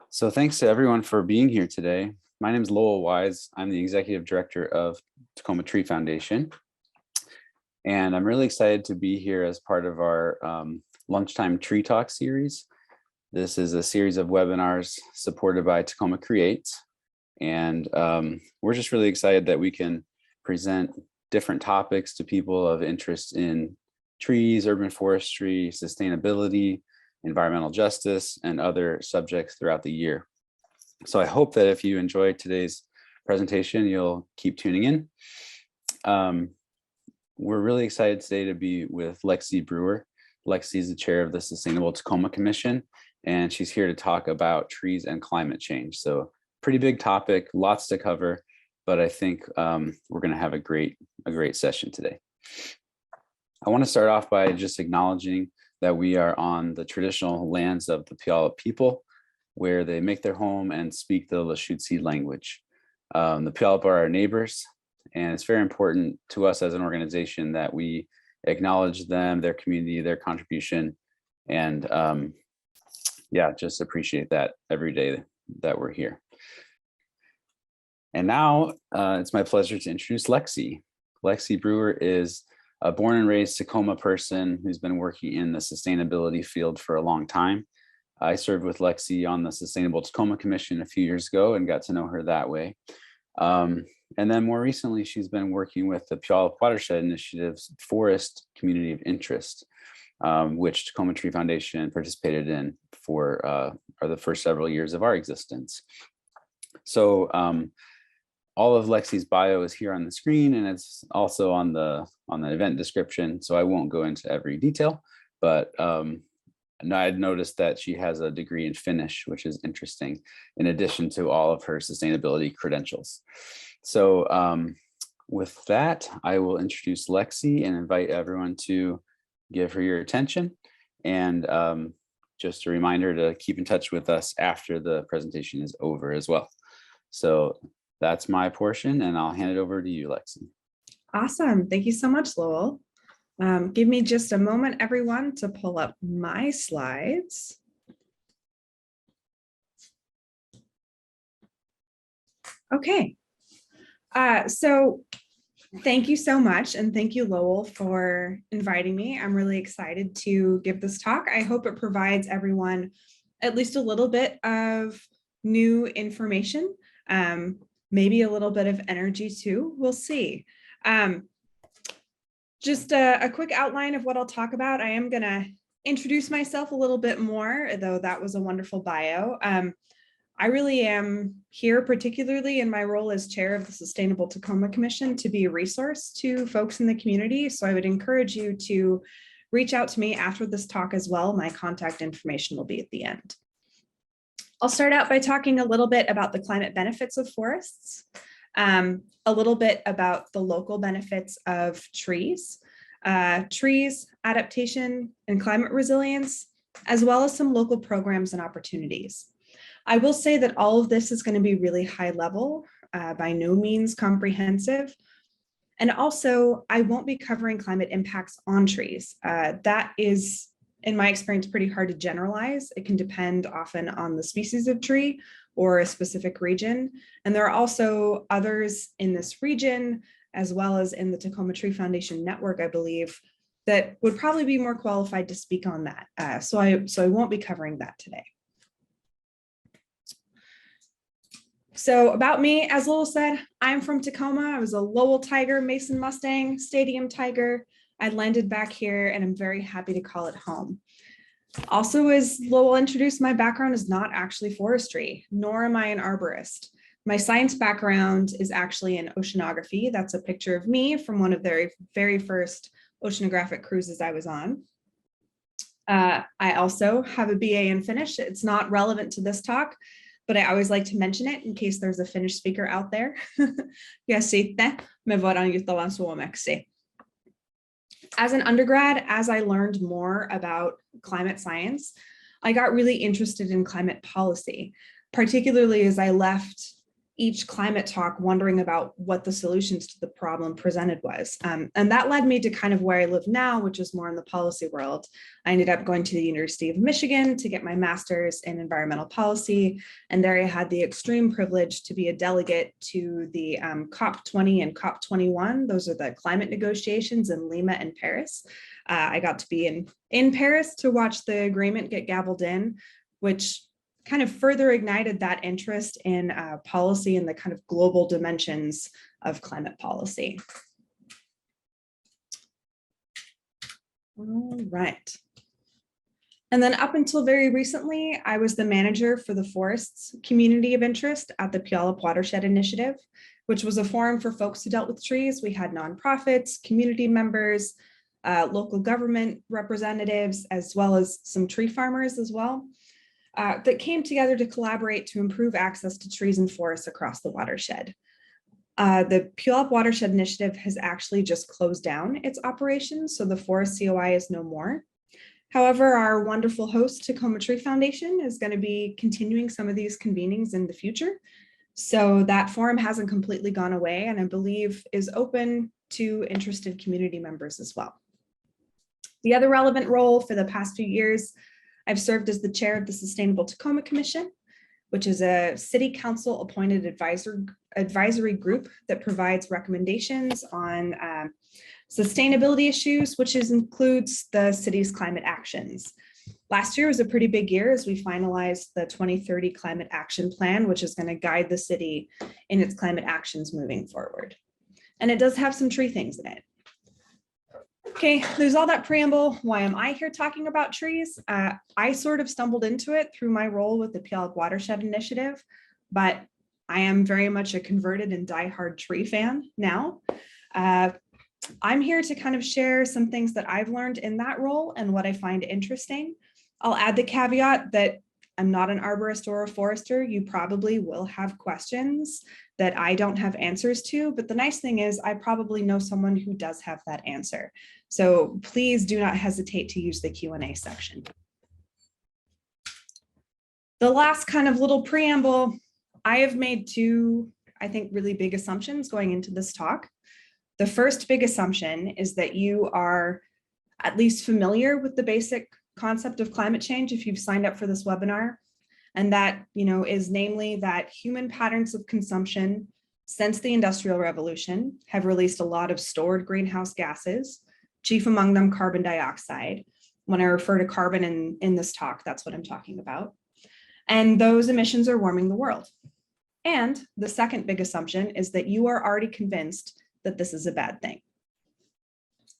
So thanks to everyone for being here today. My name is Lowell Wise. I'm the Executive Director of Tacoma Tree Foundation. And I'm really excited to be here as part of our Lunchtime Tree Talk series. This is a series of webinars supported by Tacoma Creates. And we're just really excited that we can present different topics to people of interest in trees, urban forestry, sustainability, environmental justice, and other subjects throughout the year. So I hope that if you enjoyed today's presentation, you'll keep tuning in. We're really excited today to be with Lexi Brewer. Lexi is the chair of the Sustainable Tacoma Commission, and she's here to talk about trees and climate change. So pretty big topic, lots to cover, but I think we're going to have a great session today. I want to start off by just acknowledging that we are on the traditional lands of the Puyallup people, where they make their home and speak the Lushootseed language. The Puyallup are our neighbors, and it's very important to us as an organization that we acknowledge them, their community, their contribution, and just appreciate that every day that we're here. And now it's my pleasure to introduce Lexi. Lexi Brewer is a born and raised Tacoma person who's been working in the sustainability field for a long time. I served with Lexi on the Sustainable Tacoma Commission a few years ago and got to know her that way. And then more recently, she's been working with the Puyallup Watershed Initiative's Forest Community of Interest, which Tacoma Tree Foundation participated in for the first several years of our existence. So all of Lexi's bio is here on the screen, and it's also on the event description. So I won't go into every detail, but I'd noticed that she has a degree in Finnish, which is interesting, in addition to all of her sustainability credentials. So with that, I will introduce Lexi and invite everyone to give her your attention. And just a reminder to keep in touch with us after the presentation is over as well. So that's my portion, and I'll hand it over to you, Lexi. Awesome. Thank you so much, Lowell. Give me just a moment, everyone, to pull up my slides. Okay. So thank you so much, and thank you, Lowell, for inviting me. I'm really excited to give this talk. I hope it provides everyone at least a little bit of new information. Maybe a little bit of energy too, we'll see. Just a quick outline of what I'll talk about. I am gonna introduce myself a little bit more, though that was a wonderful bio. I really am here, particularly in my role as chair of the Sustainable Tacoma Commission, to be a resource to folks in the community. So I would encourage you to reach out to me after this talk as well. My contact information will be at the end. I'll start out by talking a little bit about the climate benefits of forests, a little bit about the local benefits of trees, adaptation, and climate resilience, as well as some local programs and opportunities. I will say that all of this is going to be really high level, by no means comprehensive. And also, I won't be covering climate impacts on trees. That is, in my experience, pretty hard to generalize. It can depend often on the species of tree or a specific region. And there are also others in this region, as well as in the Tacoma Tree Foundation network, I believe, that would probably be more qualified to speak on that. So I won't be covering that today. So about me, as Lowell said, I'm from Tacoma. I was a Lowell Tiger, Mason Mustang, Stadium Tiger. I landed back here, and I'm very happy to call it home. Also, as Lowell introduced, my background is not actually forestry, nor am I an arborist. My science background is actually in oceanography. That's a picture of me from one of their very first oceanographic cruises I was on. I also have a BA in Finnish. It's not relevant to this talk, but I always like to mention it in case there's a Finnish speaker out there. Ja sitten me voidaan jutella suomeksi. As an undergrad, as I learned more about climate science, I got really interested in climate policy, particularly as I left each climate talk wondering about what the solutions to the problem presented was. And that led me to kind of where I live now, which is more in the policy world. I ended up going to the University of Michigan to get my master's in environmental policy. And there I had the extreme privilege to be a delegate to the COP20 and COP21. Those are the climate negotiations in Lima and Paris. I got to be in Paris to watch the agreement get gavelled in, which kind of further ignited that interest in policy and the kind of global dimensions of climate policy. All right. And then up until very recently, I was the manager for the Forests Community of Interest at the Puyallup Watershed Initiative, which was a forum for folks who dealt with trees. We had nonprofits, community members, local government representatives, as well as some tree farmers as well. That came together to collaborate to improve access to trees and forests across the watershed. The Puyallup Watershed Initiative has actually just closed down its operations, so the Forest COI is no more. However, our wonderful host, Tacoma Tree Foundation, is going to be continuing some of these convenings in the future. So that forum hasn't completely gone away, and I believe is open to interested community members as well. The other relevant role for the past few years, I've served as the chair of the Sustainable Tacoma Commission, which is a city council appointed advisory group that provides recommendations on sustainability issues, which includes the city's climate actions. Last year was a pretty big year as we finalized the 2030 Climate Action Plan, which is going to guide the city in its climate actions moving forward. And it does have some tree things in it. Okay, there's all that preamble. Why am I here talking about trees? I sort of stumbled into it through my role with the Puyallup Watershed Initiative, but I am very much a converted and diehard tree fan now. I'm here to kind of share some things that I've learned in that role and what I find interesting. I'll add the caveat that I'm not an arborist or a forester. You probably will have questions that I don't have answers to, but the nice thing is I probably know someone who does have that answer. So please do not hesitate to use the Q&A section. The last kind of little preamble, I have made two, I think, really big assumptions going into this talk. The first big assumption is that you are at least familiar with the basic concept of climate change if you've signed up for this webinar. And that, is namely that human patterns of consumption since the Industrial Revolution have released a lot of stored greenhouse gases, chief among them carbon dioxide. When I refer to carbon in this talk, that's what I'm talking about. And those emissions are warming the world. And the second big assumption is that you are already convinced that this is a bad thing.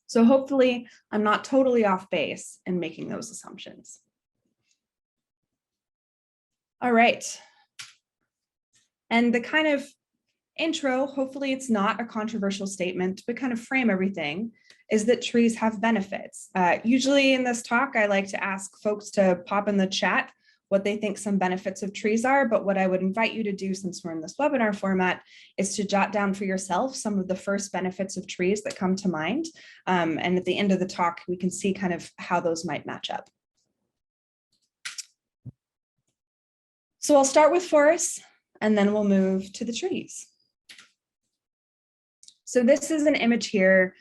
So hopefully I'm not totally off base in making those assumptions. All right. And the kind of intro, hopefully it's not a controversial statement, but kind of frame everything, is that trees have benefits. Usually in this talk, I like to ask folks to pop in the chat what they think some benefits of trees are, but what I would invite you to do, since we're in this webinar format, is to jot down for yourself some of the first benefits of trees that come to mind. And at the end of the talk, we can see kind of how those might match up. So I'll start with forests, and then we'll move to the trees. So this is an image here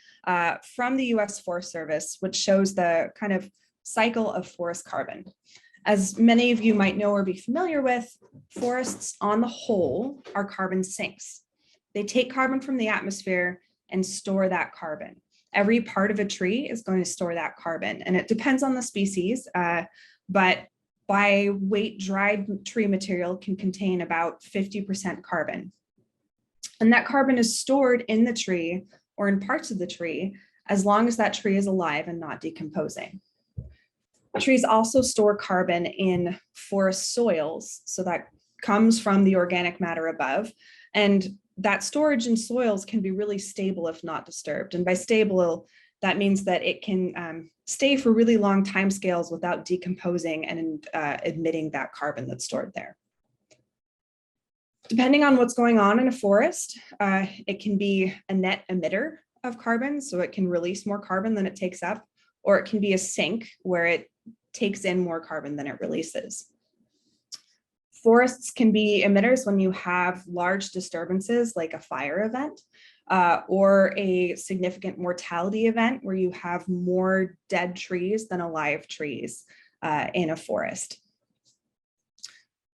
from the US Forest Service, which shows the kind of cycle of forest carbon. As many of you might know or be familiar with, forests on the whole are carbon sinks. They take carbon from the atmosphere and store that carbon. Every part of a tree is going to store that carbon, and it depends on the species, but by weight, dried tree material can contain about 50% carbon. And that carbon is stored in the tree or in parts of the tree as long as that tree is alive and not decomposing. Trees also store carbon in forest soils, so that comes from the organic matter above. And that storage in soils can be really stable if not disturbed. And by stable, that means that it can stay for really long timescales without decomposing and emitting that carbon that's stored there. Depending on what's going on in a forest, it can be a net emitter of carbon, so it can release more carbon than it takes up, or it can be a sink where it takes in more carbon than it releases. Forests can be emitters when you have large disturbances like a fire event or a significant mortality event where you have more dead trees than alive trees in a forest.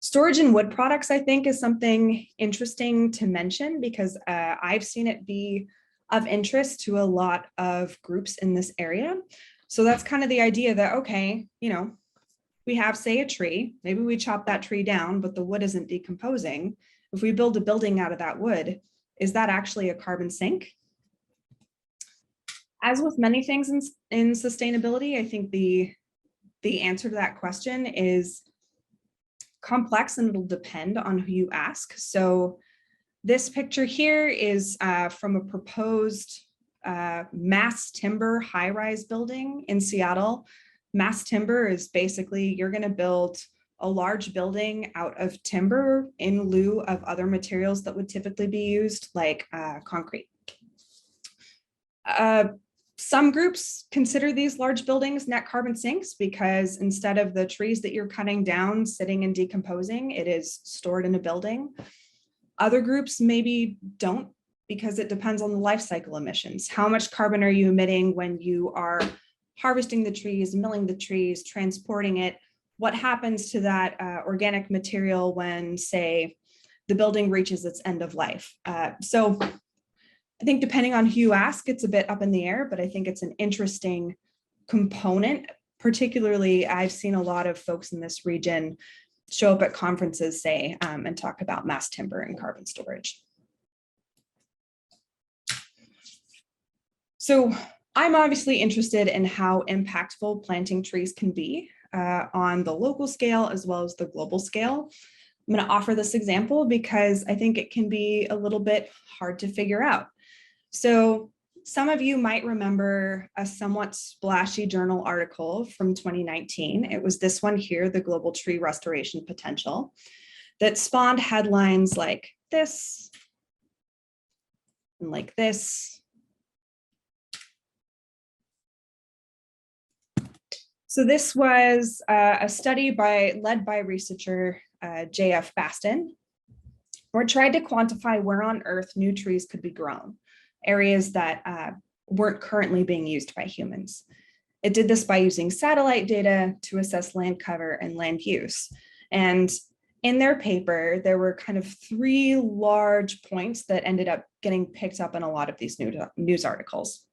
Storage in wood products, I think, is something interesting to mention because I've seen it be of interest to a lot of groups in this area. So that's kind of the idea that, okay, you know, we have, say, a tree, maybe we chop that tree down, but the wood isn't decomposing. If we build a building out of that wood, is that actually a carbon sink? As with many things in sustainability, I think the answer to that question is complex and it'll depend on who you ask. So this picture here is from a proposed mass timber high-rise building in Seattle. Mass timber is basically you're going to build a large building out of timber in lieu of other materials that would typically be used, like concrete. Some groups consider these large buildings net carbon sinks because instead of the trees that you're cutting down sitting and decomposing, it is stored in a building. Other groups maybe don't because it depends on the life cycle emissions. How much carbon are you emitting when you are harvesting the trees, milling the trees, transporting it? What happens to that organic material when, say, the building reaches its end of life? So I think depending on who you ask, it's a bit up in the air, but I think it's an interesting component. Particularly, I've seen a lot of folks in this region show up at conferences, say, and talk about mass timber and carbon storage. So I'm obviously interested in how impactful planting trees can be on the local scale as well as the global scale. I'm going to offer this example because I think it can be a little bit hard to figure out. So some of you might remember a somewhat splashy journal article from 2019. It was this one here, the Global Tree Restoration Potential, that spawned headlines like this and like this. So this was a study led by researcher J.F. Baston, where it tried to quantify where on Earth new trees could be grown, areas that weren't currently being used by humans. It did this by using satellite data to assess land cover and land use. And in their paper, there were kind of three large points that ended up getting picked up in a lot of these news articles.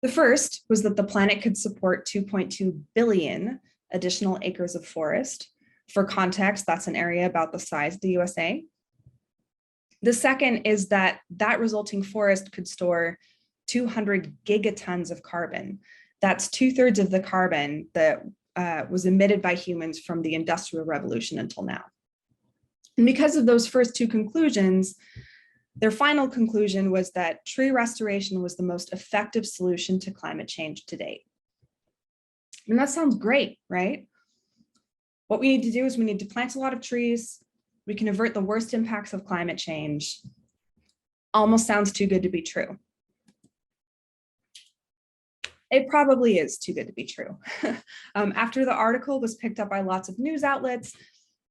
The first was that the planet could support 2.2 billion additional acres of forest. For context, that's an area about the size of the USA. The second is that resulting forest could store 200 gigatons of carbon. That's 2/3 of the carbon that was emitted by humans from the Industrial Revolution until now. And because of those first two conclusions, their final conclusion was that tree restoration was the most effective solution to climate change to date. And that sounds great, right? What we need to do is we need to plant a lot of trees. We can avert the worst impacts of climate change. Almost sounds too good to be true. It probably is too good to be true. After the article was picked up by lots of news outlets,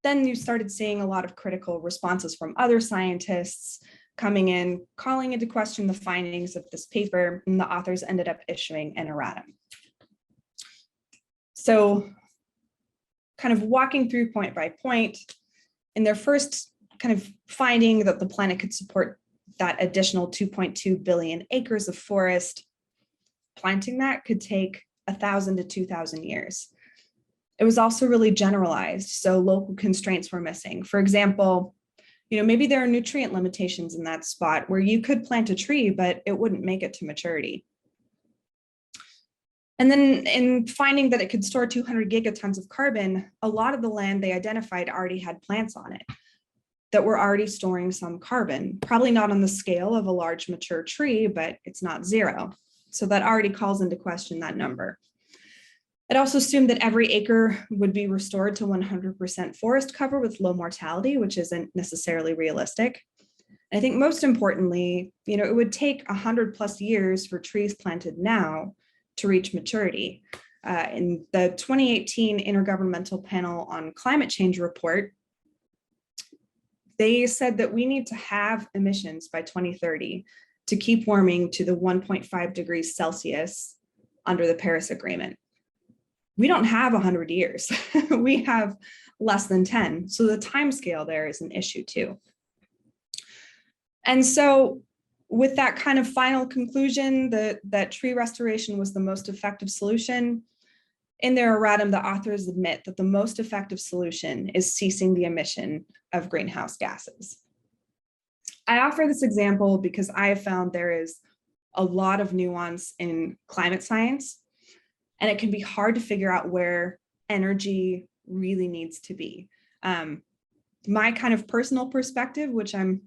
then you started seeing a lot of critical responses from other scientists coming in, calling into question the findings of this paper, and the authors ended up issuing an erratum. So kind of walking through point by point, in their first kind of finding that the planet could support that additional 2.2 billion acres of forest, planting that could take 1,000 to 2,000 years. It was also really generalized, so local constraints were missing. For example, maybe there are nutrient limitations in that spot where you could plant a tree, but it wouldn't make it to maturity. And then in finding that it could store 200 gigatons of carbon, a lot of the land they identified already had plants on it that were already storing some carbon, probably not on the scale of a large mature tree, but it's not zero. So that already calls into question that number. It also assumed that every acre would be restored to 100% forest cover with low mortality, which isn't necessarily realistic. I think most importantly, it would take 100+ years for trees planted now to reach maturity. In the 2018 Intergovernmental Panel on Climate Change report, they said that we need to have emissions by 2030 to keep warming to the 1.5 degrees Celsius under the Paris Agreement. We don't have 100 years. We have less than 10. So the timescale there is an issue too. And so with that kind of final conclusion that tree restoration was the most effective solution, in their erratum, the authors admit that the most effective solution is ceasing the emission of greenhouse gases. I offer this example because I have found there is a lot of nuance in climate science, and it can be hard to figure out where energy really needs to be. My kind of personal perspective, which I'm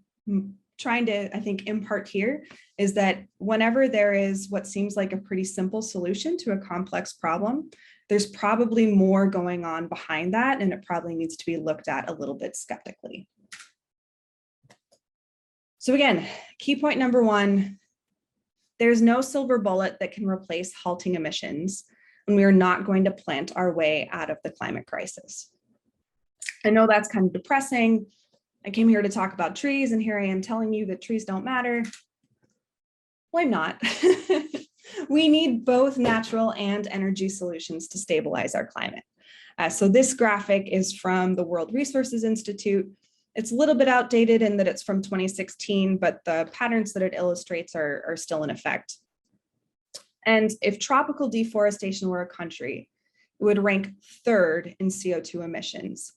trying to, I think, impart here, is that whenever there is what seems like a pretty simple solution to a complex problem, there's probably more going on behind that, and it probably needs to be looked at a little bit skeptically. So again, key point number one, there's no silver bullet that can replace halting emissions, and we are not going to plant our way out of the climate crisis. I know that's kind of depressing. I came here to talk about trees, and here I am telling you that trees don't matter. Well, I'm not. We need both natural and energy solutions to stabilize our climate. So this graphic is from the World Resources Institute. It's a little bit outdated in that it's from 2016, but the patterns that it illustrates are still in effect. And if tropical deforestation were a country, it would rank third in CO2 emissions.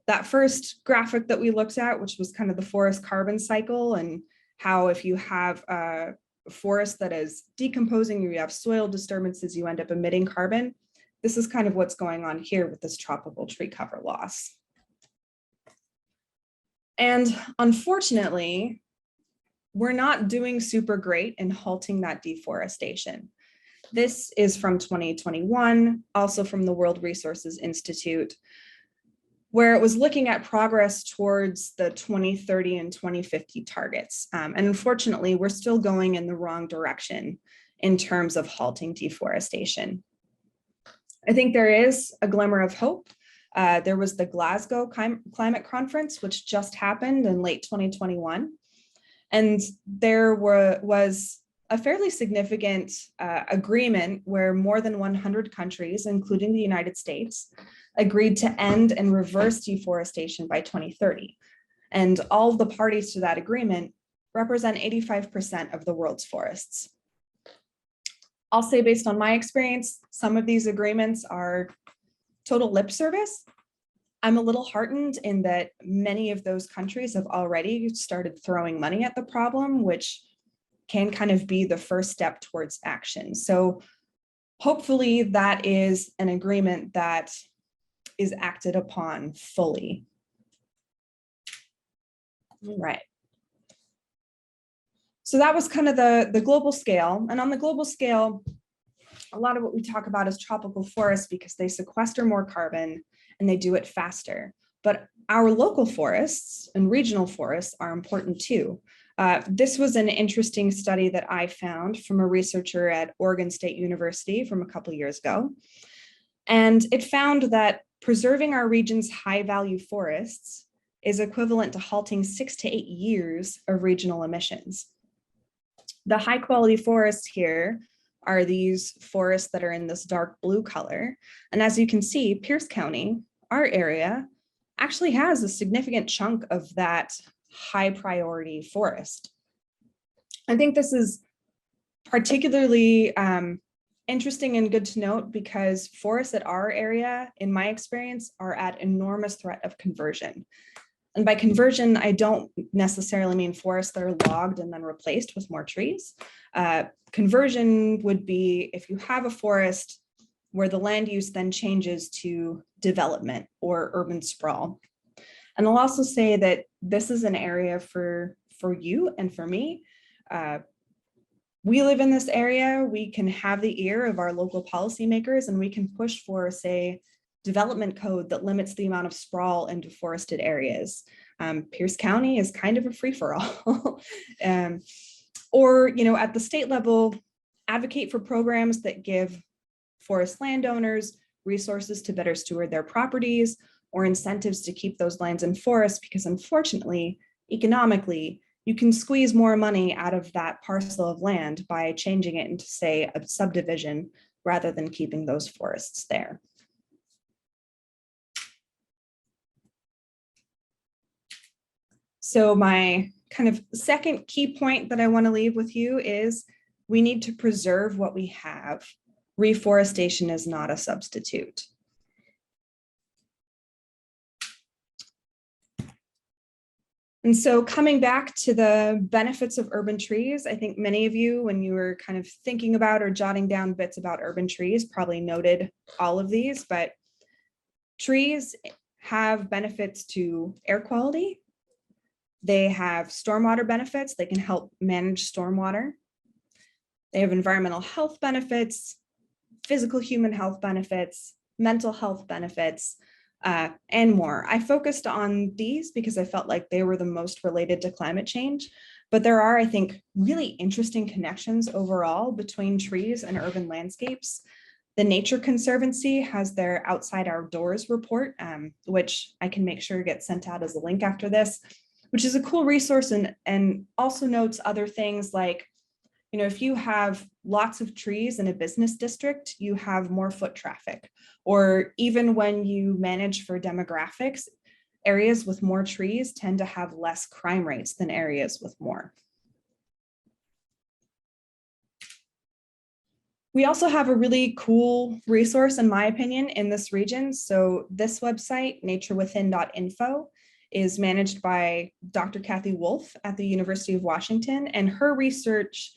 That first graphic that we looked at, which was kind of the forest carbon cycle, and how if you have a forest that is decomposing, you have soil disturbances, you end up emitting carbon. This is kind of what's going on here with this tropical tree cover loss. And unfortunately, we're not doing super great in halting that deforestation. This is from 2021, also from the World Resources Institute, where it was looking at progress towards the 2030 and 2050 targets. And unfortunately, we're still going in the wrong direction in terms of halting deforestation. I think there is a glimmer of hope. There was the Glasgow Climate Conference, which just happened in late 2021. And there was a fairly significant agreement where more than 100 countries, including the United States, agreed to end and reverse deforestation by 2030. And all of the parties to that agreement represent 85% of the world's forests. I'll say, based on my experience, some of these agreements are total lip service. I'm a little heartened in that many of those countries have already started throwing money at the problem, which can kind of be the first step towards action. So hopefully that is an agreement that is acted upon fully. All right. So that was kind of the global scale. And on the global scale, a lot of what we talk about is tropical forests because they sequester more carbon and they do it faster. But our local forests and regional forests are important too. This was an interesting study that I found from a researcher at Oregon State University from a couple of years ago. And it found that preserving our region's high value forests is equivalent to halting 6 to 8 years of regional emissions. The high quality forests here are these forests that are in this dark blue color. And as you can see, Pierce County, our area, actually has a significant chunk of that high priority forest. I think this is particularly interesting and good to note because forests at our area, in my experience, are at enormous threat of conversion. And by conversion, I don't necessarily mean forests that are logged and then replaced with more trees. Conversion would be if you have a forest where the land use then changes to development or urban sprawl. And I'll also say that this is an area for you and for me. We live in this area, we can have the ear of our local policymakers and we can push for, say, development code that limits the amount of sprawl in deforested areas. Pierce County is kind of a free-for-all. Or, at the state level, advocate for programs that give forest landowners resources to better steward their properties, or incentives to keep those lands in forest, because unfortunately, economically, you can squeeze more money out of that parcel of land by changing it into, say, a subdivision rather than keeping those forests there. So my kind of second key point that I want to leave with you is we need to preserve what we have. Reforestation is not a substitute. And so coming back to the benefits of urban trees, I think many of you, when you were kind of thinking about or jotting down bits about urban trees, probably noted all of these, but trees have benefits to air quality. They have stormwater benefits. They can help manage stormwater. They have environmental health benefits, physical human health benefits, mental health benefits, and more. I focused on these because I felt like they were the most related to climate change, but there are, I think, really interesting connections overall between trees and urban landscapes. The Nature Conservancy has their Outside Our Doors report, which I can make sure gets sent out as a link after this, which is a cool resource and also notes other things like, you know, if you have lots of trees in a business district, you have more foot traffic. Or even when you manage for demographics, areas with more trees tend to have less crime rates than areas with more. We also have a really cool resource, in my opinion, in this region. So this website, naturewithin.info, is managed by Dr. Kathy Wolf at the University of Washington, and her research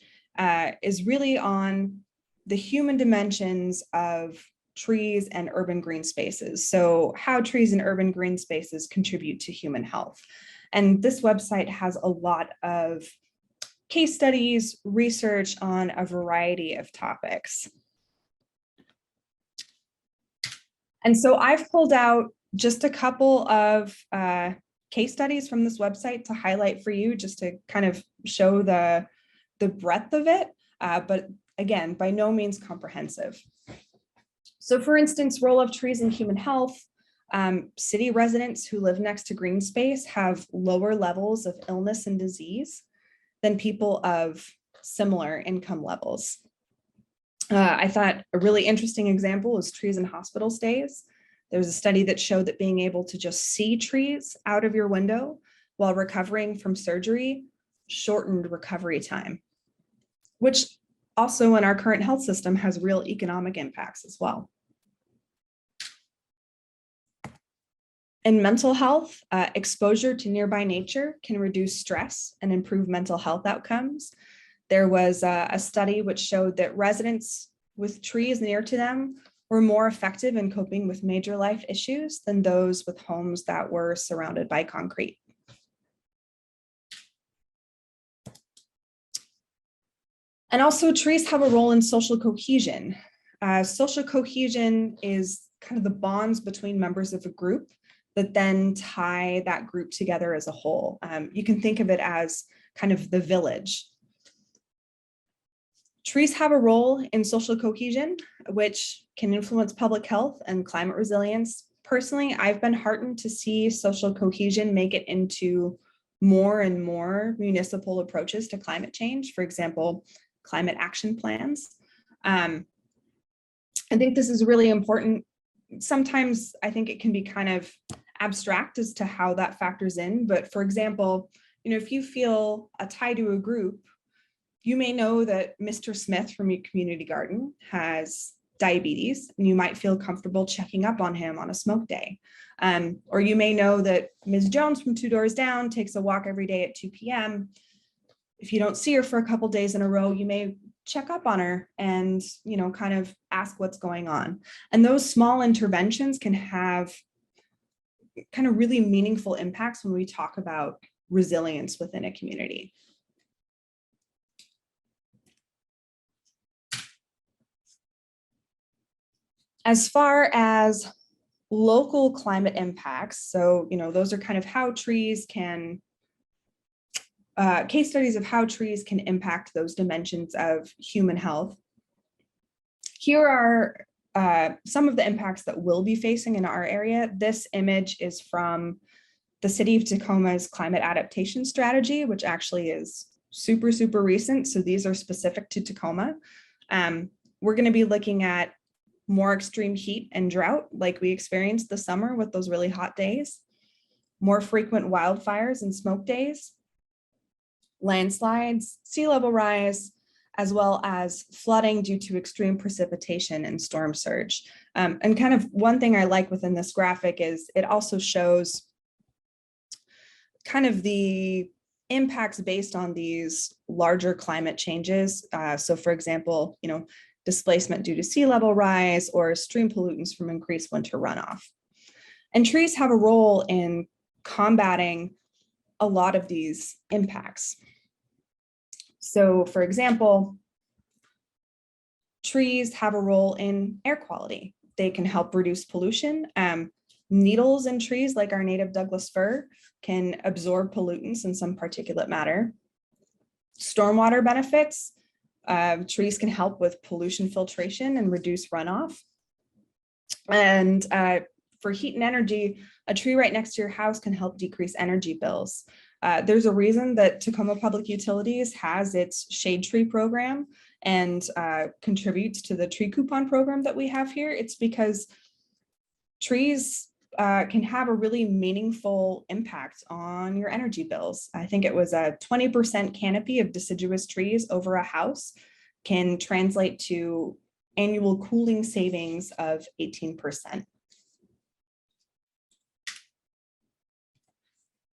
is really on the human dimensions of trees and urban green spaces. So how trees and urban green spaces contribute to human health. And this website has a lot of case studies, research on a variety of topics. And so I've pulled out just a couple of case studies from this website to highlight for you, just to kind of show the breadth of it, but again, by no means comprehensive. So for instance, role of trees in human health, city residents who live next to green space have lower levels of illness and disease than people of similar income levels. I thought a really interesting example is trees in hospital stays. There's a study that showed that being able to just see trees out of your window while recovering from surgery shortened recovery time, which also in our current health system has real economic impacts as well. In mental health, exposure to nearby nature can reduce stress and improve mental health outcomes. There was a study which showed that residents with trees near to them were more effective in coping with major life issues than those with homes that were surrounded by concrete. And also, trees have a role in social cohesion. Social cohesion is kind of the bonds between members of a group that then tie that group together as a whole. You can think of it as kind of the village. Trees have a role in social cohesion, which can influence public health and climate resilience. Personally, I've been heartened to see social cohesion make it into more and more municipal approaches to climate change. For example, climate action plans. I think this is really important. Sometimes I think it can be kind of abstract as to how that factors in. But for example, you know, if you feel a tie to a group, you may know that Mr. Smith from your community garden has diabetes, and you might feel comfortable checking up on him on a smoke day. Or you may know that Ms. Jones from 2 doors down takes a walk every day at 2 p.m. If you don't see her for a couple days in a row, you may check up on her and, you know, kind of ask what's going on. And those small interventions can have kind of really meaningful impacts when we talk about resilience within a community. As far as local climate impacts, so, you know, those are kind of how trees can, case studies of how trees can impact those dimensions of human health. Here are some of the impacts that we'll be facing in our area. This image is from the City of Tacoma's climate adaptation strategy, which actually is super, super recent. So these are specific to Tacoma. We're going to be looking at more extreme heat and drought like we experienced this summer with those really hot days, more frequent wildfires and smoke days, landslides, sea level rise, as well as flooding due to extreme precipitation and storm surge. And kind of one thing I like within this graphic is it also shows kind of the impacts based on these larger climate changes. So for example, displacement due to sea level rise or stream pollutants from increased winter runoff. And trees have a role in combating a lot of these impacts. So for example, trees have a role in air quality. They can help reduce pollution. Needles in trees, like our native Douglas fir, can absorb pollutants and some particulate matter. Stormwater benefits. Trees can help with pollution filtration and reduce runoff. And for heat and energy, a tree right next to your house can help decrease energy bills. There's a reason that Tacoma Public Utilities has its shade tree program and contributes to the tree coupon program that we have here. It's because trees can have a really meaningful impact on your energy bills. I think it was a 20% canopy of deciduous trees over a house can translate to annual cooling savings of 18%.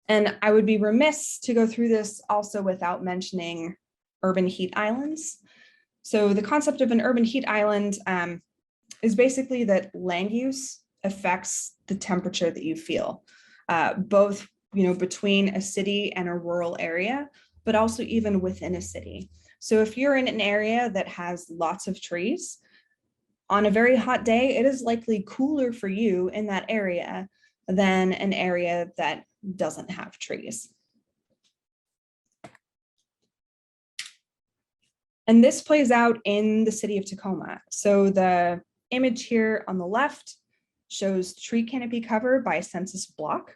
And I would be remiss to go through this also without mentioning urban heat islands. So the concept of an urban heat island is basically that land use affects the temperature that you feel, both between a city and a rural area, but also even within a city. So if you're in an area that has lots of trees, on a very hot day, it is likely cooler for you in that area than an area that doesn't have trees. And this plays out in the city of Tacoma. So the image here on the left shows tree canopy cover by census block.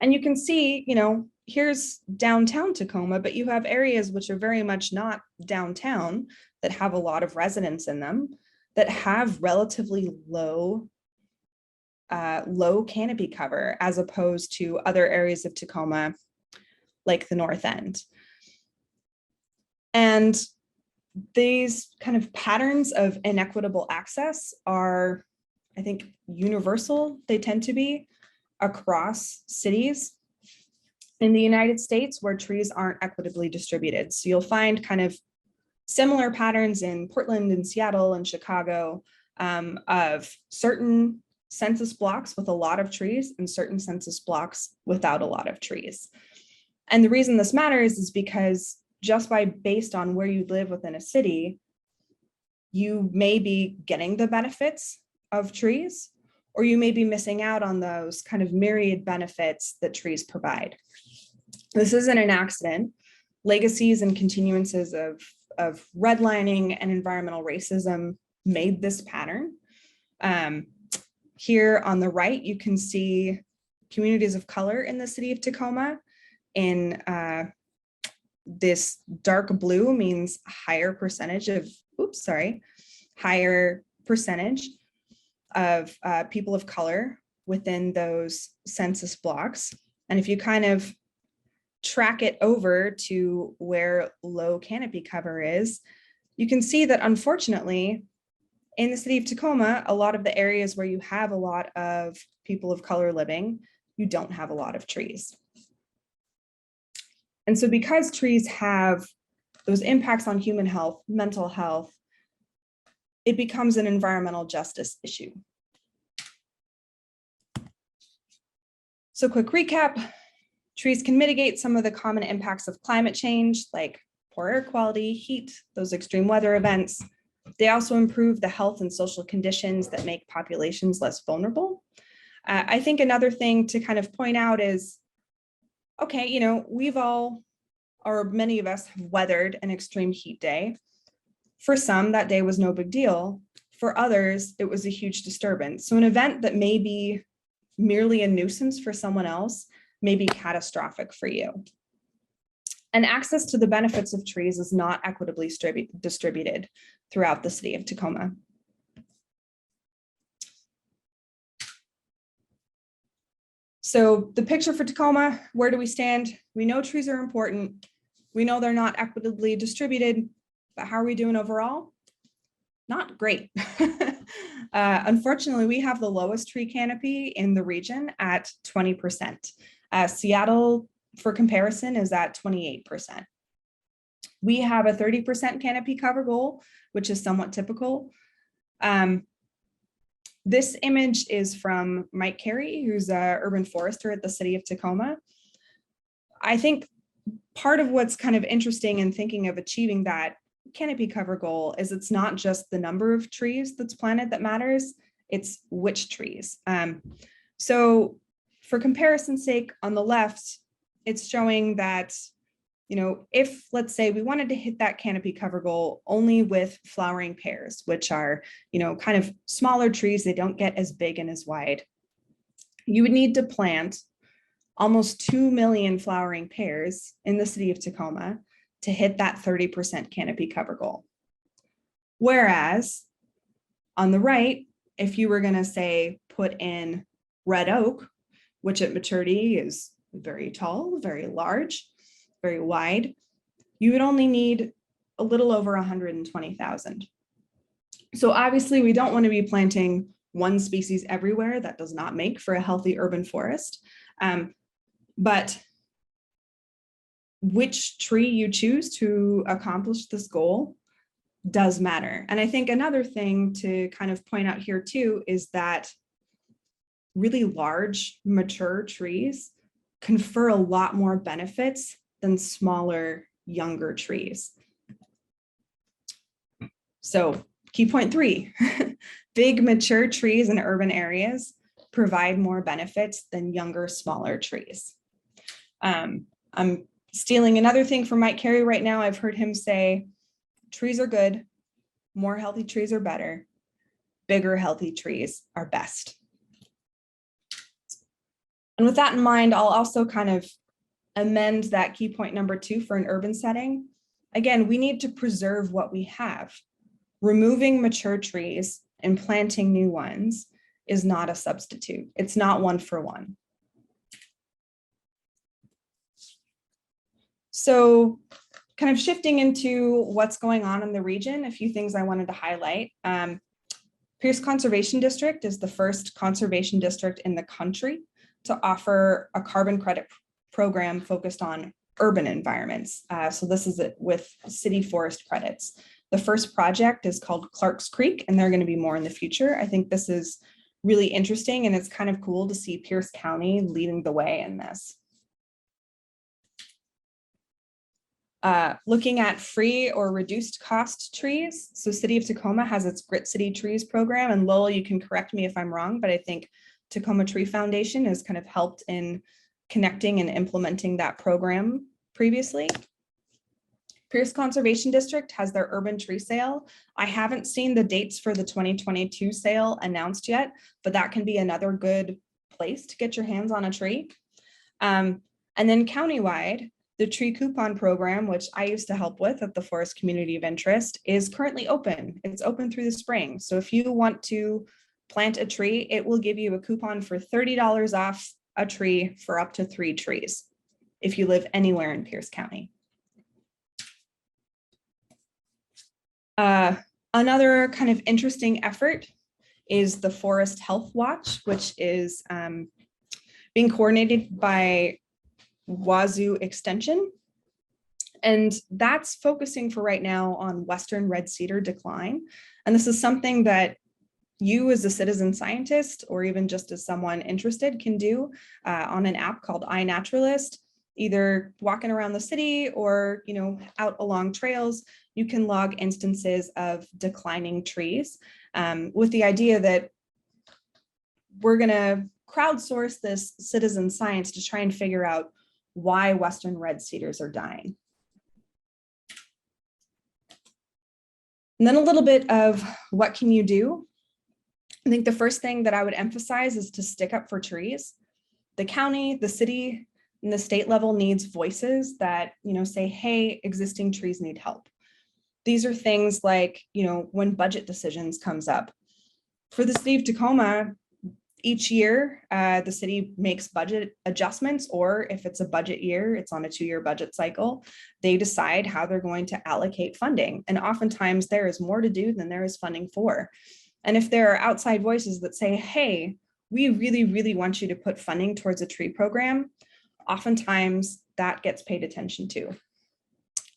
And you can see, here's downtown Tacoma, but you have areas which are very much not downtown that have a lot of residents in them that have relatively low canopy cover as opposed to other areas of Tacoma, like the North End. And these kind of patterns of inequitable access are, I think, universal. They tend to be across cities in the United States where trees aren't equitably distributed. So you'll find kind of similar patterns in Portland and Seattle and Chicago of certain census blocks with a lot of trees and certain census blocks without a lot of trees. And the reason this matters is because just based on where you live within a city, you may be getting the benefits of trees, or you may be missing out on those kind of myriad benefits that trees provide. This isn't an accident. Legacies and continuances of redlining and environmental racism made this pattern. Here on the right, you can see communities of color in the city of Tacoma. In this dark blue means higher percentage of people of color within those census blocks. And if you kind of track it over to where low canopy cover is, you can see that unfortunately, in the city of Tacoma, a lot of the areas where you have a lot of people of color living, you don't have a lot of trees. And so because trees have those impacts on human health, mental health, it becomes an environmental justice issue. So quick recap, trees can mitigate some of the common impacts of climate change, like poor air quality, heat, those extreme weather events. They also improve the health and social conditions that make populations less vulnerable. I think another thing to kind of point out is, okay, we've all, or many of us have weathered an extreme heat day. For some, that day was no big deal. For others, it was a huge disturbance. So an event that may be merely a nuisance for someone else may be catastrophic for you. And access to the benefits of trees is not equitably distributed throughout the city of Tacoma. So the picture for Tacoma, where do we stand? We know trees are important. We know they're not equitably distributed, but how are we doing overall? Not great. Unfortunately, we have the lowest tree canopy in the region at 20%. Seattle, for comparison, is at 28%. We have a 30% canopy cover goal, which is somewhat typical. This image is from Mike Carey, who's an urban forester at the city of Tacoma. I think part of what's kind of interesting in thinking of achieving that canopy cover goal is it's not just the number of trees that's planted that matters, it's which trees. So for comparison's sake, on the left, it's showing that, if let's say we wanted to hit that canopy cover goal only with flowering pears, which are, kind of smaller trees, they don't get as big and as wide. You would need to plant almost 2 million flowering pears in the city of Tacoma to hit that 30% canopy cover goal. Whereas on the right, if you were going to say put in red oak, which at maturity is very tall, very large, very wide, you would only need a little over 120,000. So obviously we don't want to be planting one species everywhere. That does not make for a healthy urban forest. But which tree you choose to accomplish this goal does matter. And I think another thing to kind of point out here too is that really large, mature trees confer a lot more benefits than smaller, younger trees. So key point 3, big, mature trees in urban areas provide more benefits than younger, smaller trees. I'm stealing another thing from Mike Carey right now. I've heard him say, trees are good, more healthy trees are better, bigger healthy trees are best. And with that in mind, I'll also kind of amend that key point number 2 for an urban setting. Again, we need to preserve what we have. Removing mature trees and planting new ones is not a substitute. It's not one for one. So kind of shifting into what's going on in the region, a few things I wanted to highlight. Pierce Conservation District is the first conservation district in the country to offer a carbon credit program focused on urban environments. So this is it with city forest credits. The first project is called Clark's Creek, and they're going to be more in the future. I think this is really interesting, and it's kind of cool to see Pierce County leading the way in this. Looking at free or reduced cost trees. So City of Tacoma has its Grit City Trees program, and Lowell, you can correct me if I'm wrong, but I think Tacoma Tree Foundation has kind of helped in connecting and implementing that program previously. Pierce Conservation District has their urban tree sale. I haven't seen the dates for the 2022 sale announced yet, but that can be another good place to get your hands on a tree. And then countywide, the tree coupon program, which I used to help with at the Forest Community of Interest, is currently open. It's open through the spring. So if you want to plant a tree, it will give you a coupon for $30 off a tree for up to 3 trees if you live anywhere in Pierce County. Another kind of interesting effort is the Forest Health Watch, which is being coordinated by Wazoo Extension. And that's focusing for right now on Western red cedar decline. And this is something that you as a citizen scientist, or even just as someone interested, can do on an app called iNaturalist, either walking around the city or, out along trails. You can log instances of declining trees with the idea that we're going to crowdsource this citizen science to try and figure out why Western red cedars are dying. And then a little bit of what can you do? I think the first thing that I would emphasize is to stick up for trees. The county, the city, and the state level needs voices that, say, hey, existing trees need help. These are things like, when budget decisions comes up. For the city of Tacoma, each year, the city makes budget adjustments, or if it's a budget year, it's on a 2-year budget cycle, they decide how they're going to allocate funding. And oftentimes there is more to do than there is funding for. And if there are outside voices that say, hey, we really, really want you to put funding towards a tree program, oftentimes that gets paid attention to.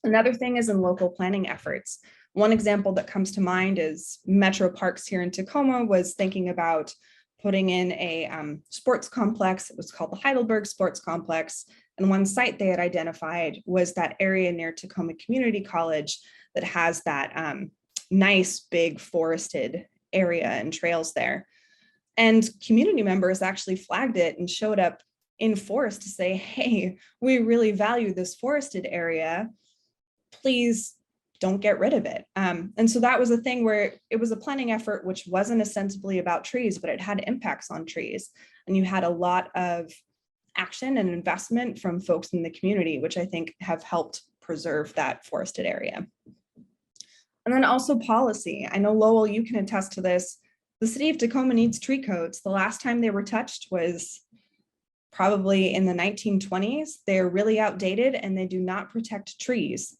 Another thing is in local planning efforts. One example that comes to mind is Metro Parks here in Tacoma was thinking about putting in a sports complex. It was called the Heidelberg Sports Complex. And one site they had identified was that area near Tacoma Community College that has that nice big forested area and trails there. And community members actually flagged it and showed up in force to say, hey, we really value this forested area. Please don't get rid of it. And so that was a thing where it was a planning effort, which wasn't ostensibly about trees, but it had impacts on trees. And you had a lot of action and investment from folks in the community, which I think have helped preserve that forested area. And then also policy. I know, Lowell, you can attest to this. The city of Tacoma needs tree codes. The last time they were touched was probably in the 1920s. They're really outdated and they do not protect trees.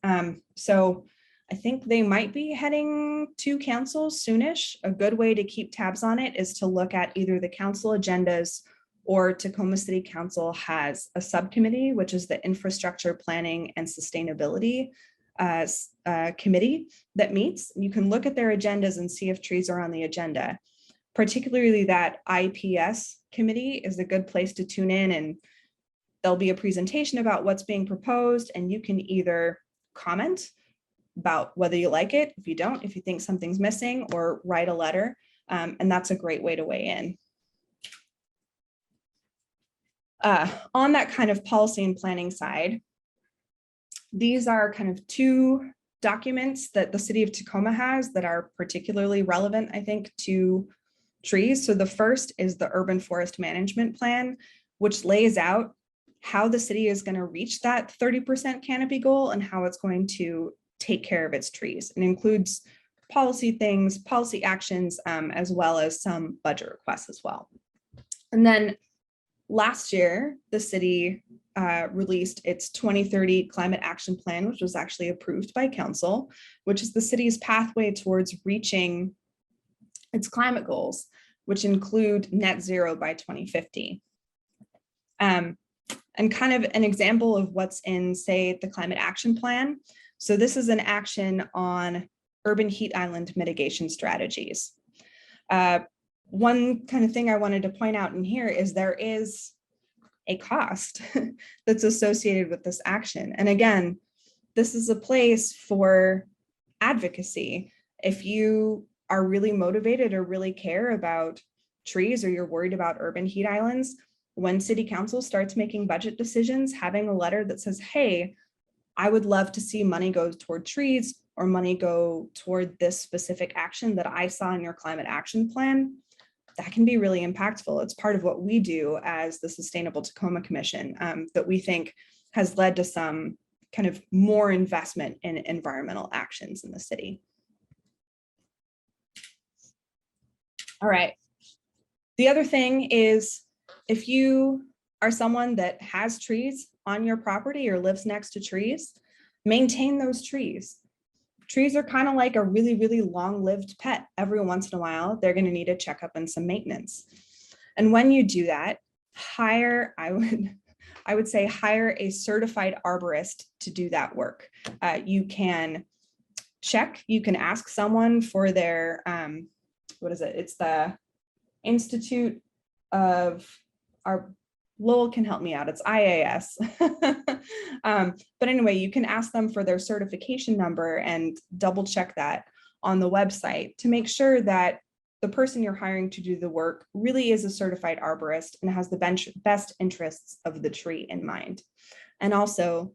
So I think they might be heading to council soonish. A good way to keep tabs on it is to look at either the council agendas or Tacoma City Council has a subcommittee, which is the Infrastructure Planning and Sustainability committee that meets. You can look at their agendas and see if trees are on the agenda. Particularly that IPS committee is a good place to tune in, and there'll be a presentation about what's being proposed, and you can either comment about whether you like it, if you don't, if you think something's missing, or write a letter. And that's a great way to weigh in. On that kind of policy and planning side, these are kind of 2 documents that the city of Tacoma has that are particularly relevant, I think, to trees. So the first is the Urban Forest Management Plan, which lays out how the city is going to reach that 30% canopy goal and how it's going to take care of its trees. It includes policy things, policy actions, as well as some budget requests as well. And then last year, the city released its 2030 Climate Action Plan, which was actually approved by council, which is the city's pathway towards reaching its climate goals, which include net zero by 2050. And kind of an example of what's in, say, the Climate Action Plan. So this is an action on urban heat island mitigation strategies. One kind of thing I wanted to point out in here is there is a cost that's associated with this action. And again, this is a place for advocacy. If you are really motivated or really care about trees, or you're worried about urban heat islands, when city council starts making budget decisions, having a letter that says, hey, I would love to see money go toward trees or money go toward this specific action that I saw in your climate action plan, that can be really impactful. It's part of what we do as the Sustainable Tacoma Commission that we think has led to some kind of more investment in environmental actions in the city. All right. The other thing is, if you are someone that has trees on your property or lives next to trees, maintain those trees. Trees are kind of like a really, really long-lived pet. Every once in a while, they're going to need a checkup and some maintenance. And when you do that, I would say hire a certified arborist to do that work. You can check, you can ask someone for their, what is it? It's the Institute of, our Lowell can help me out. It's IAS. But anyway, you can ask them for their certification number and double check that on the website to make sure that the person you're hiring to do the work really is a certified arborist and has the best interests of the tree in mind. And also,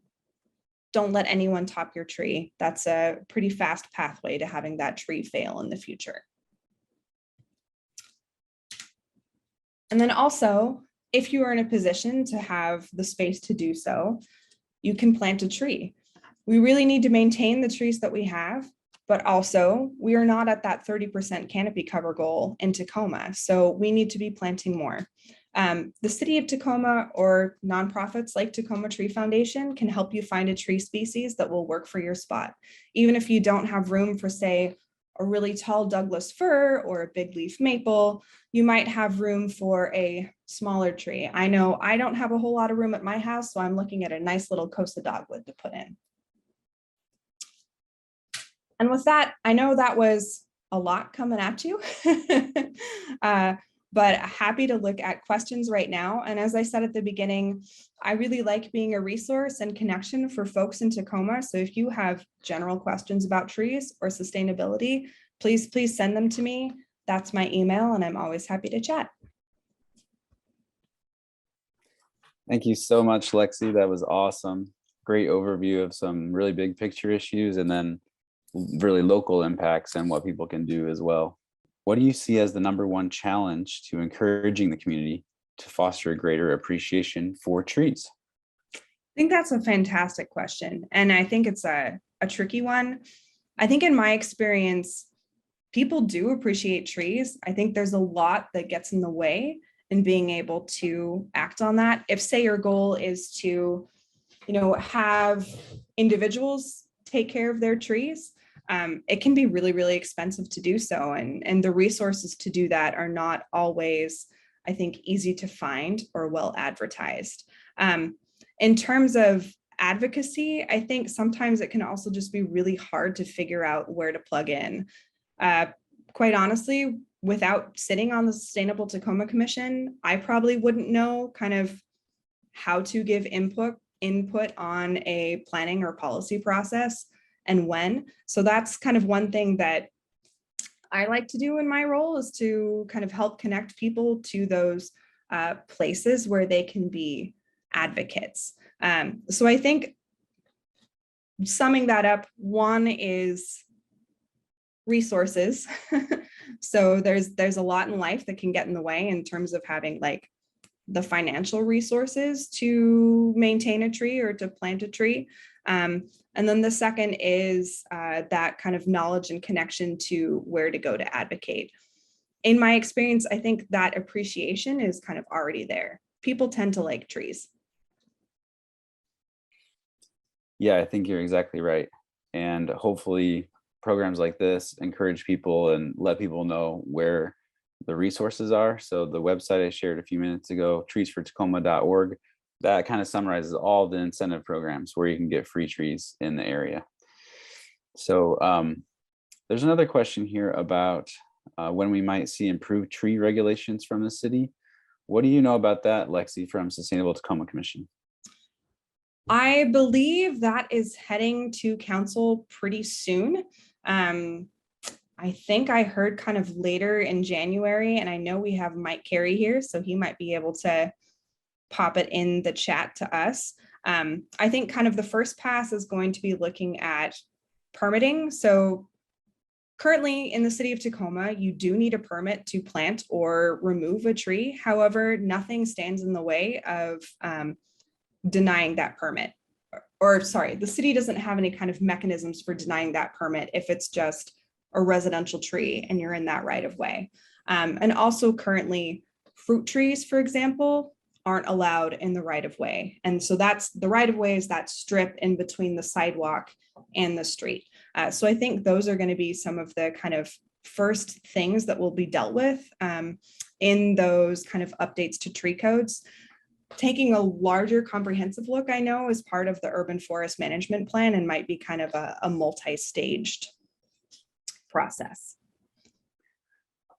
don't let anyone top your tree. That's a pretty fast pathway to having that tree fail in the future. And then also, if you are in a position to have the space to do so, you can plant a tree. We really need to maintain the trees that we have, but also we are not at that 30% canopy cover goal in Tacoma. So we need to be planting more. The city of Tacoma or nonprofits like Tacoma Tree Foundation can help you find a tree species that will work for your spot. Even if you don't have room for, say, a really tall Douglas fir or a big leaf maple, you might have room for a smaller tree. I know I don't have a whole lot of room at my house, so I'm looking at a nice little Costa dogwood to put in. And with that, I know that was a lot coming at you, but happy to look at questions right now. And as I said at the beginning, I really like being a resource and connection for folks in Tacoma. So if you have general questions about trees or sustainability, please send them to me. That's my email, and I'm always happy to chat. Thank you so much, Lexi. That was awesome. Great overview of some really big picture issues and then really local impacts and what people can do as well. What do you see as the #1 challenge to encouraging the community to foster a greater appreciation for trees? I think that's a fantastic question. And I think it's a tricky one. I think in my experience, people do appreciate trees. I think there's a lot that gets in the way in being able to act on that. If, say, your goal is to, have individuals take care of their trees, it can be really, really expensive to do so. And the resources to do that are not always, I think, easy to find or well advertised. In terms of advocacy, I think sometimes it can also just be really hard to figure out where to plug in. Quite honestly, without sitting on the Sustainable Tacoma Commission, I probably wouldn't know kind of how to give input on a planning or policy process and when. So that's kind of one thing that I like to do in my role, is to kind of help connect people to those places where they can be advocates. So I think, summing that up, one is resources. So there's a lot in life that can get in the way in terms of having like the financial resources to maintain a tree or to plant a tree. And then the second is that kind of knowledge and connection to where to go to advocate. In my experience, I think that appreciation is kind of already there. People tend to like trees. Yeah, I think you're exactly right. And hopefully programs like this encourage people and let people know where the resources are. So the website I shared a few minutes ago, treesfortacoma.org, that kind of summarizes all the incentive programs where you can get free trees in the area. So there's another question here about when we might see improved tree regulations from the city. What do you know about that, Lexi, from Sustainable Tacoma Commission? I believe that is heading to council pretty soon. I think I heard kind of later in January, and I know we have Mike Carey here, so he might be able to pop it in the chat to us. I think kind of the first pass is going to be looking at permitting. So currently in the city of Tacoma, you do need a permit to plant or remove a tree. However, nothing stands in the way of denying that permit. Or sorry, the city doesn't have any kind of mechanisms for denying that permit if it's just a residential tree and you're in that right of way. And also currently fruit trees, for example, aren't allowed in the right of way. And so that's the right of way, is that strip in between the sidewalk and the street. So I think those are going to be some of the kind of first things that will be dealt with in those kind of updates to tree codes. Taking a larger comprehensive look, I know, is part of the urban forest management plan and might be kind of a multi-staged process.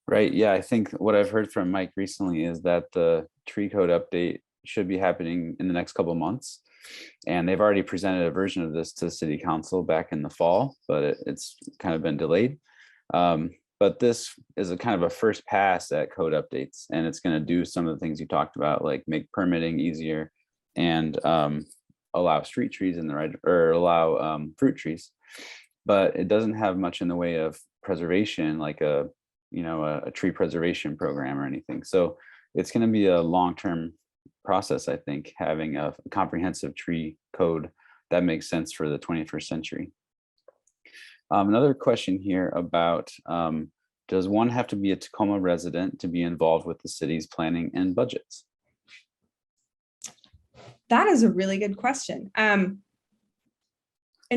Right. Yeah, I think what I've heard from Mike recently is that the tree code update should be happening in the next couple of months. And they've already presented a version of this to city council back in the fall, but it's kind of been delayed. But this is a kind of a first pass at code updates, and it's going to do some of the things you talked about, like make permitting easier and allow street trees in the right, or allow fruit trees, but it doesn't have much in the way of preservation, like a tree preservation program or anything. So it's going to be a long-term process, I think, having a comprehensive tree code that makes sense for the 21st century. Another question here about, does one have to be a Tacoma resident to be involved with the city's planning and budgets? That is a really good question. In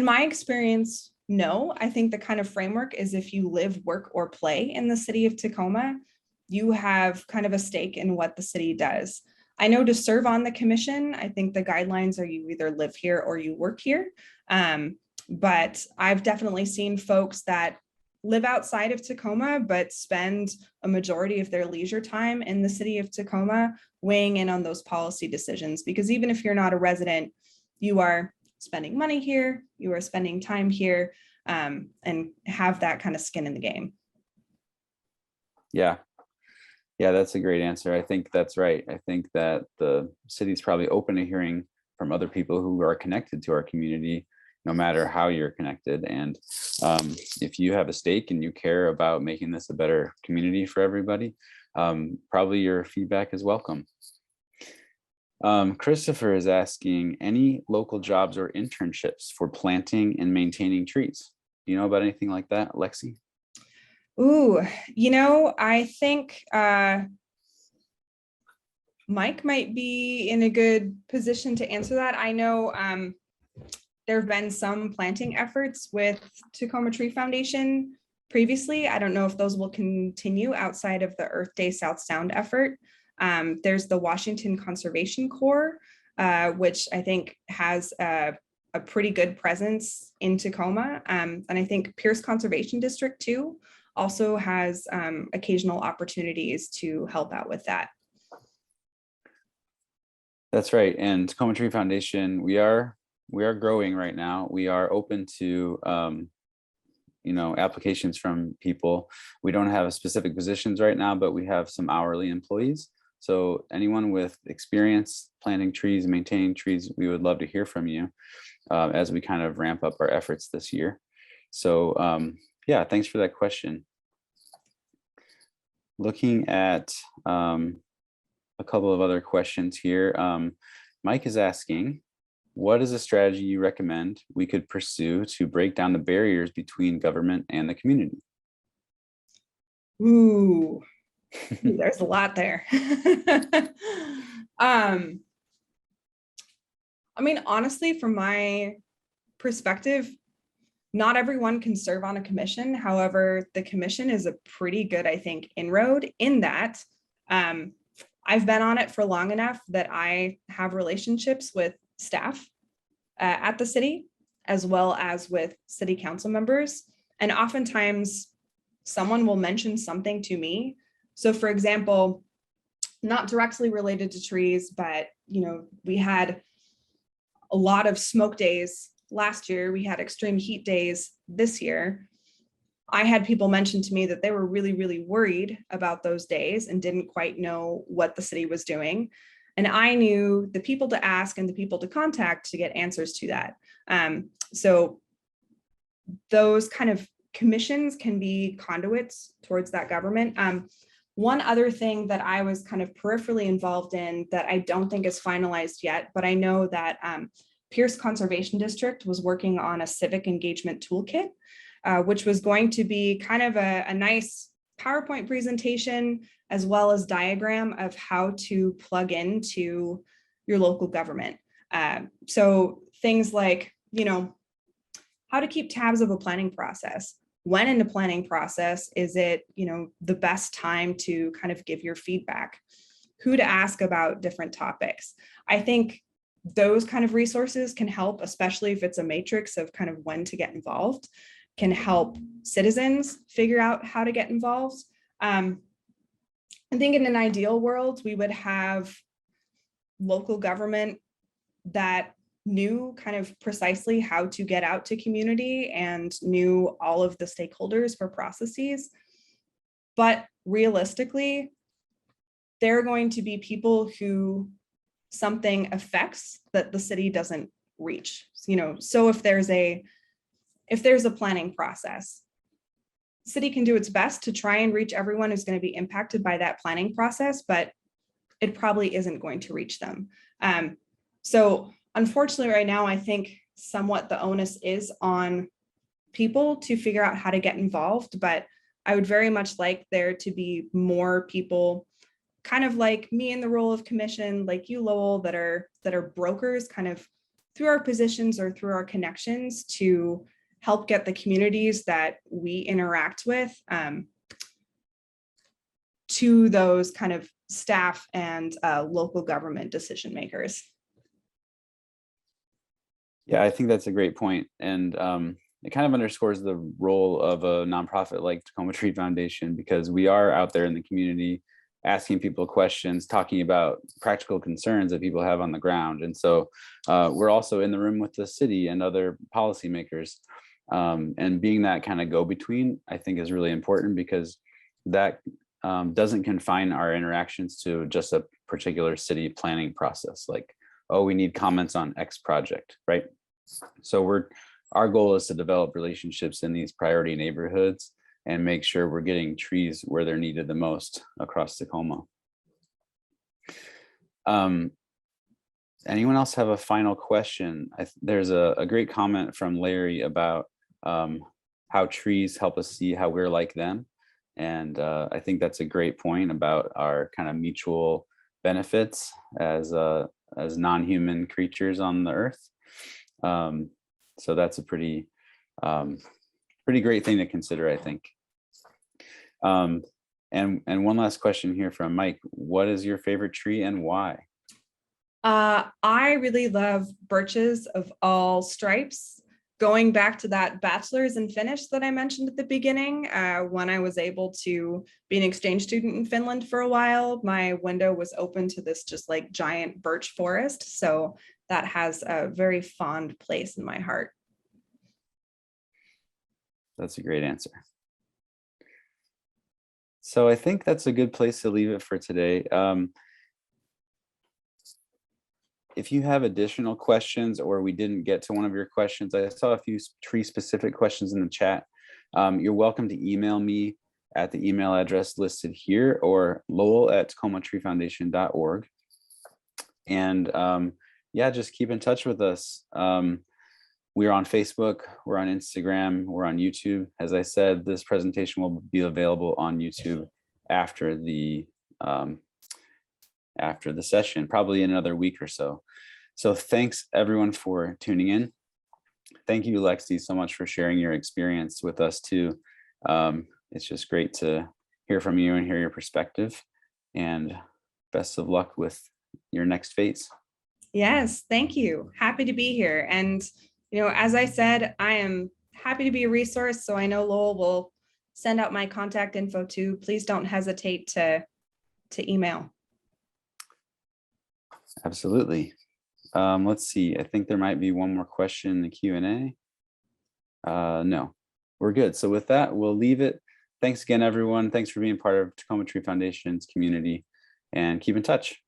my experience, no. I think the kind of framework is if you live, work, or play in the city of Tacoma, you have kind of a stake in what the city does. I know to serve on the commission, I think the guidelines are you either live here or you work here. But I've definitely seen folks that live outside of Tacoma, but spend a majority of their leisure time in the city of Tacoma weighing in on those policy decisions. Because even if you're not a resident, you are spending money here, you are spending time here, and have that kind of skin in the game. Yeah, that's a great answer. I think that's right. I think that the city's probably open to hearing from other people who are connected to our community, no matter how you're connected. And if you have a stake and you care about making this a better community for everybody, probably your feedback is welcome. Christopher is asking, any local jobs or internships for planting and maintaining trees? Do you know about anything like that, Lexi? Ooh, I think Mike might be in a good position to answer that. I know there have been some planting efforts with Tacoma Tree Foundation previously. I don't know if those will continue outside of the Earth Day South Sound effort. There's the Washington Conservation Corps, which I think has a pretty good presence in Tacoma. And I think Pierce Conservation District too also has occasional opportunities to help out with that. That's right. And Tacoma Tree Foundation, we are growing right now. We are open to applications from people. We don't have specific positions right now, but we have some hourly employees. So anyone with experience planting trees, maintaining trees, we would love to hear from you as we kind of ramp up our efforts this year. So yeah, thanks for that question. Looking at a couple of other questions here. Mike is asking, what is a strategy you recommend we could pursue to break down the barriers between government and the community? Ooh, there's a lot there. I mean, honestly, from my perspective, not everyone can serve on a commission. However, the commission is a pretty good, I think, inroad in that I've been on it for long enough that I have relationships with staff at the city, as well as with city council members. And oftentimes someone will mention something to me. So for example, not directly related to trees, but we had a lot of smoke days last year. We had extreme heat days this year. I had people mention to me that they were really, really worried about those days and didn't quite know what the city was doing. And I knew the people to ask and the people to contact to get answers to that. So those kind of commissions can be conduits towards that government. One other thing that I was kind of peripherally involved in that I don't think is finalized yet, but I know that Pierce Conservation District was working on a civic engagement toolkit, which was going to be kind of a nice PowerPoint presentation, as well as diagram of how to plug into your local government. So things like, how to keep tabs of a planning process. When in the planning process is it, the best time to kind of give your feedback? Who to ask about different topics? I think those kind of resources can help, especially if it's a matrix of kind of when to get involved, can help citizens figure out how to get involved. I think in an ideal world, we would have local government that knew kind of precisely how to get out to community and knew all of the stakeholders for processes. But realistically, there are going to be people who something affects that the city doesn't reach. So if there's a planning process, city can do its best to try and reach everyone who's going to be impacted by that planning process, but it probably isn't going to reach them. So unfortunately, right now, I think somewhat the onus is on people to figure out how to get involved, but I would very much like there to be more people kind of like me in the role of commission, like you, Lowell, that are brokers kind of through our positions or through our connections to help get the communities that we interact with to those kind of staff and local government decision makers. Yeah, I think that's a great point. And it kind of underscores the role of a nonprofit like Tacoma Tree Foundation, because we are out there in the community asking people questions, talking about practical concerns that people have on the ground. And so we're also in the room with the city and other policymakers. And being that kind of go-between, I think, is really important, because that doesn't confine our interactions to just a particular city planning process. Like, oh, we need comments on X project, right? So our goal is to develop relationships in these priority neighborhoods and make sure we're getting trees where they're needed the most across Tacoma. Anyone else have a final question? There's a great comment from Larry about how trees help us see how we're like them. And I think that's a great point about our kind of mutual benefits as non-human creatures on the earth. So that's a pretty great thing to consider, I think. And one last question here from Mike. What is your favorite tree and why? I really love birches of all stripes. Going back to that bachelor's in Finnish that I mentioned at the beginning, when I was able to be an exchange student in Finland for a while, my window was open to this just like giant birch forest. So that has a very fond place in my heart. That's a great answer. So I think that's a good place to leave it for today. If you have additional questions or we didn't get to one of your questions, I saw a few tree specific questions in the chat. You're welcome to email me at the email address listed here, or lowell@tacomatreefoundation.org. And yeah, just keep in touch with us. We're on Facebook, we're on Instagram, we're on YouTube. As I said, this presentation will be available on YouTube after the session, probably in another week or so. So thanks everyone for tuning in. Thank you, Lexi, so much for sharing your experience with us too. It's just great to hear from you and hear your perspective, and best of luck with your next phase. Yes, thank you. Happy to be here. And, as I said, I am happy to be a resource. So I know Lowell will send out my contact info too. Please don't hesitate to email. Absolutely. Let's see. I think there might be one more question in the Q&A. No, we're good. So with that, we'll leave it. Thanks again, everyone. Thanks for being part of Tacoma Tree Foundation's community, and keep in touch.